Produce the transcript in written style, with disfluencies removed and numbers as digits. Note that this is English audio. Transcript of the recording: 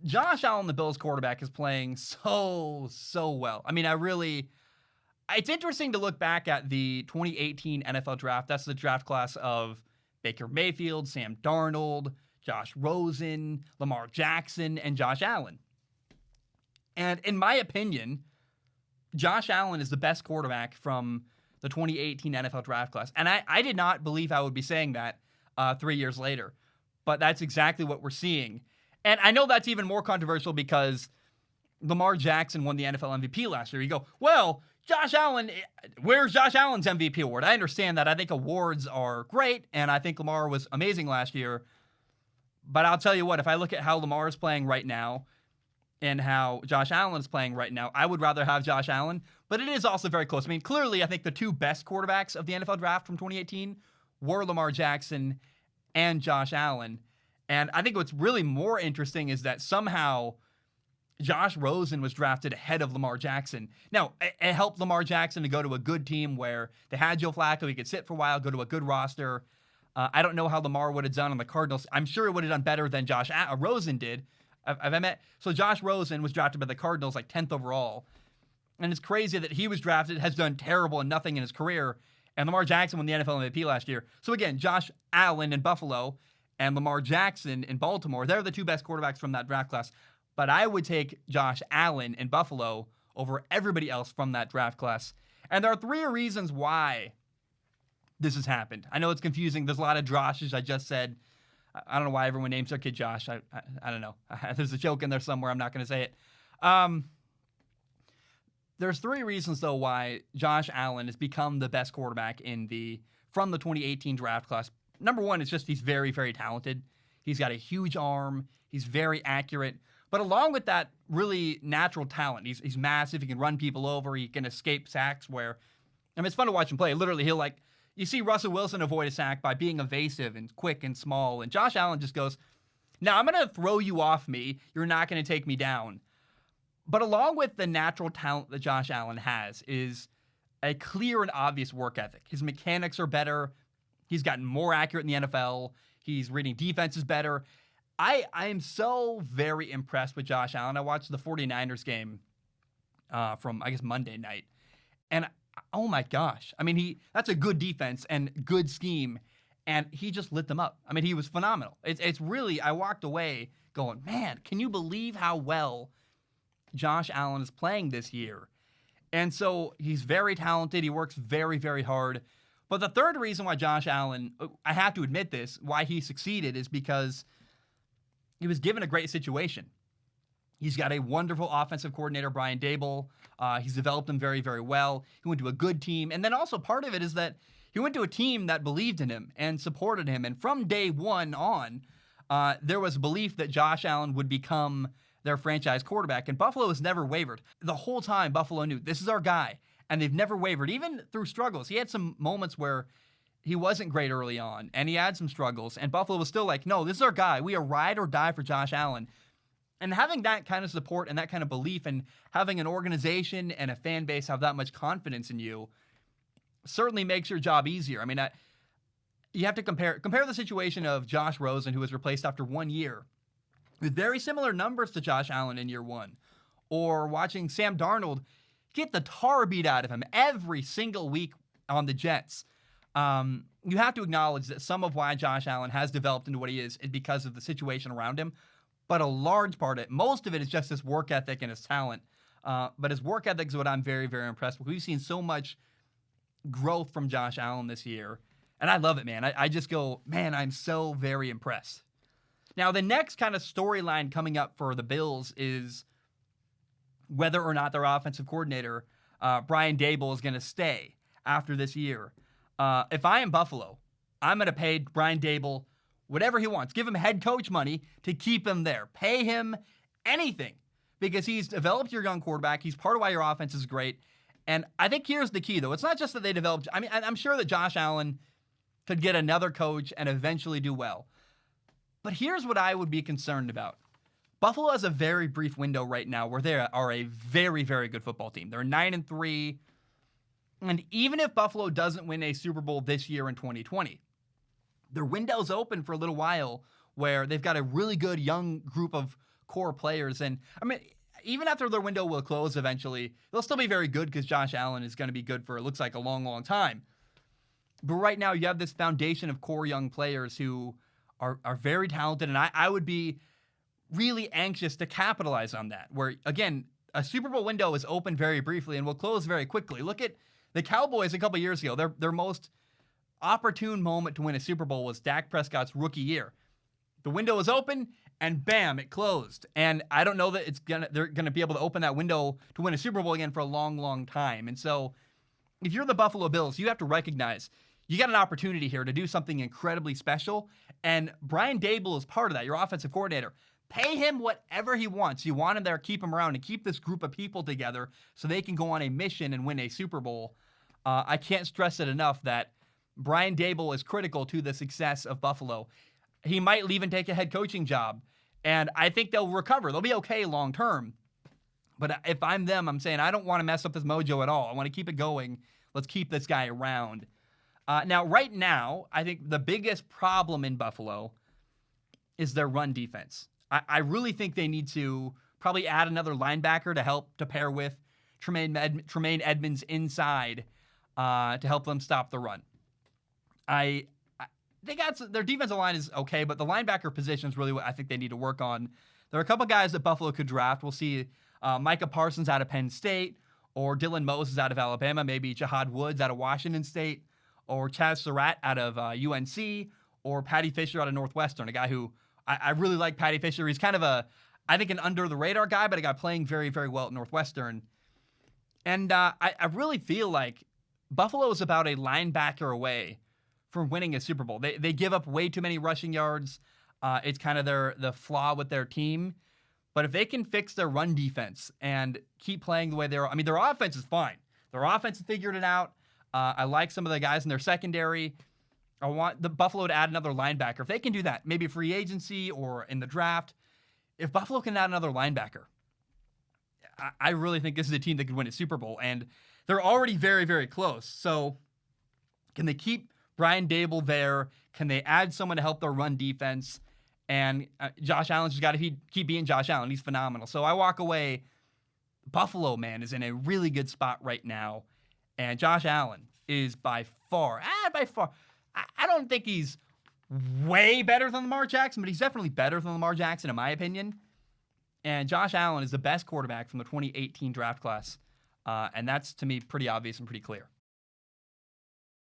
Josh Allen, the Bills quarterback, is playing so well. I mean, it's interesting to look back at the 2018 NFL draft. That's the draft class of Baker Mayfield, Sam Darnold, Josh Rosen, Lamar Jackson, and Josh Allen. And in my opinion, Josh Allen is the best quarterback from the 2018 NFL draft class. And I did not believe I would be saying that 3 years later. But that's exactly what we're seeing. And I know that's even more controversial because Lamar Jackson won the NFL MVP last year. You go, well, Josh Allen, where's Josh Allen's MVP award? I understand that. I think awards are great, and I think Lamar was amazing last year. But I'll tell you what, if I look at how Lamar is playing right now and how Josh Allen is playing right now, I would rather have Josh Allen. But it is also very close. I mean, clearly, I think the two best quarterbacks of the NFL draft from 2018 were Lamar Jackson and Josh Allen. And I think what's really more interesting is that somehow Josh Rosen was drafted ahead of Lamar Jackson. Now, it helped Lamar Jackson to go to a good team where they had Joe Flacco. He could sit for a while, go to a good roster. I don't know how Lamar would have done on the Cardinals. I'm sure it would have done better than Josh Rosen did. So Josh Rosen was drafted by the Cardinals like 10th overall. And it's crazy that he was drafted, has done terrible and nothing in his career. And Lamar Jackson won the NFL MVP last year. So again, Josh Allen in Buffalo and Lamar Jackson in Baltimore, they're the two best quarterbacks from that draft class. But I would take Josh Allen in Buffalo over everybody else from that draft class. And there are three reasons why this has happened. I know it's confusing. There's a lot of Joshes. I just said, I don't know why everyone names their kid Josh. I don't know. There's a joke in there somewhere. I'm not going to say it. There's three reasons, though, why Josh Allen has become the best quarterback from the 2018 draft class. Number one, it's just he's very, very talented. He's got a huge arm. He's very accurate. But along with that really natural talent, he's massive. He can run people over. He can escape sacks it's fun to watch him play. Literally, you see Russell Wilson avoid a sack by being evasive and quick and small. And Josh Allen just goes, now I'm going to throw you off me. You're not going to take me down. But along with the natural talent that Josh Allen has is a clear and obvious work ethic. His mechanics are better. He's gotten more accurate in the NFL. He's reading defenses better. I am so very impressed with Josh Allen. I watched the 49ers game from, I guess, Monday night. And, oh my gosh. I mean, that's a good defense and good scheme. And he just lit them up. I mean, he was phenomenal. It's really, I walked away going, man, can you believe how well Josh Allen is playing this year? And so he's very talented. He works very, very hard. But the third reason why Josh Allen, I have to admit this, why he succeeded is because he was given a great situation. He's got a wonderful offensive coordinator, Brian Daboll. He's developed him very, very well. He went to a good team. And then also part of it is that he went to a team that believed in him and supported him. And from day one on, there was belief that Josh Allen would become their franchise quarterback. And Buffalo has never wavered. The whole time, Buffalo knew, this is our guy. And they've never wavered, even through struggles. He had some moments where he wasn't great early on, and he had some struggles. And Buffalo was still like, no, this is our guy. We are ride or die for Josh Allen. And having that kind of support and that kind of belief and having an organization and a fan base have that much confidence in you certainly makes your job easier. I mean, you have to compare the situation of Josh Rosen, who was replaced after 1 year, with very similar numbers to Josh Allen in year one, or watching Sam Darnold get the tar beat out of him every single week on the Jets. You have to acknowledge that some of why Josh Allen has developed into what he is because of the situation around him. But a large part of it, most of it is just his work ethic and his talent. But his work ethic is what I'm very, very impressed with. We've seen so much growth from Josh Allen this year. And I love it, man. I just go, man, I'm so very impressed. Now, the next kind of storyline coming up for the Bills is whether or not their offensive coordinator, Brian Daboll, is going to stay after this year. If I am Buffalo, I'm going to pay Brian Daboll whatever he wants. Give him head coach money to keep him there. Pay him anything because he's developed your young quarterback. He's part of why your offense is great. And I think here's the key, though. It's not just that they developed. I mean, I'm sure that Josh Allen could get another coach and eventually do well. But here's what I would be concerned about. Buffalo has a very brief window right now where they are a very, very good football team. They're 9-3. And even if Buffalo doesn't win a Super Bowl this year in 2020, their window's open for a little while where they've got a really good young group of core players. And I mean, even after their window will close eventually, they'll still be very good because Josh Allen is going to be good for, it looks like, a long, long time. But right now, you have this foundation of core young players who are very talented, and I would be really anxious to capitalize on that. Where, again, a Super Bowl window is open very briefly and will close very quickly. Look at the Cowboys a couple years ago. Their most opportune moment to win a Super Bowl was Dak Prescott's rookie year. The window was open, and bam, it closed. And I don't know that they're gonna be able to open that window to win a Super Bowl again for a long, long time. And so, if you're the Buffalo Bills, you have to recognize you got an opportunity here to do something incredibly special. And Brian Daboll is part of that, your offensive coordinator. Pay him whatever he wants. You want him there, keep him around, and keep this group of people together so they can go on a mission and win a Super Bowl. I can't stress it enough that Brian Daboll is critical to the success of Buffalo. He might leave and take a head coaching job, and I think they'll recover. They'll be okay long term. But if I'm them, I'm saying I don't want to mess up this mojo at all. I want to keep it going. Let's keep this guy around. Now, right now, I think the biggest problem in Buffalo is their run defense. I really think they need to probably add another linebacker to help to pair with Tremaine Edmonds inside to help them stop the run. They got their defensive line is okay, but the linebacker position is really what I think they need to work on. There are a couple guys that Buffalo could draft. We'll see Micah Parsons out of Penn State, or Dylan Moses out of Alabama, maybe Jahad Woods out of Washington State, or Chaz Surratt out of UNC, or Patty Fisher out of Northwestern, a guy who I really like. Patty Fisher. He's kind of I think an under-the-radar guy, but a guy playing very, very well at Northwestern. And I really feel like Buffalo is about a linebacker away from winning a Super Bowl. They give up way too many rushing yards. It's kind of the flaw with their team. But if they can fix their run defense and keep playing the way they are, I mean, their offense is fine. Their offense has figured it out. I like some of the guys in their secondary. I want the Buffalo to add another linebacker. If they can do that, maybe free agency or in the draft, if Buffalo can add another linebacker, I really think this is a team that could win a Super Bowl. And they're already very, very close. So can they keep Brian Daboll there? Can they add someone to help their run defense? And Josh Allen's just got to keep being Josh Allen. He's phenomenal. So I walk away. Buffalo, man, is in a really good spot right now. And Josh Allen is by far, I don't think he's way better than Lamar Jackson, but he's definitely better than Lamar Jackson, in my opinion. And Josh Allen is the best quarterback from the 2018 draft class. And that's, to me, pretty obvious and pretty clear.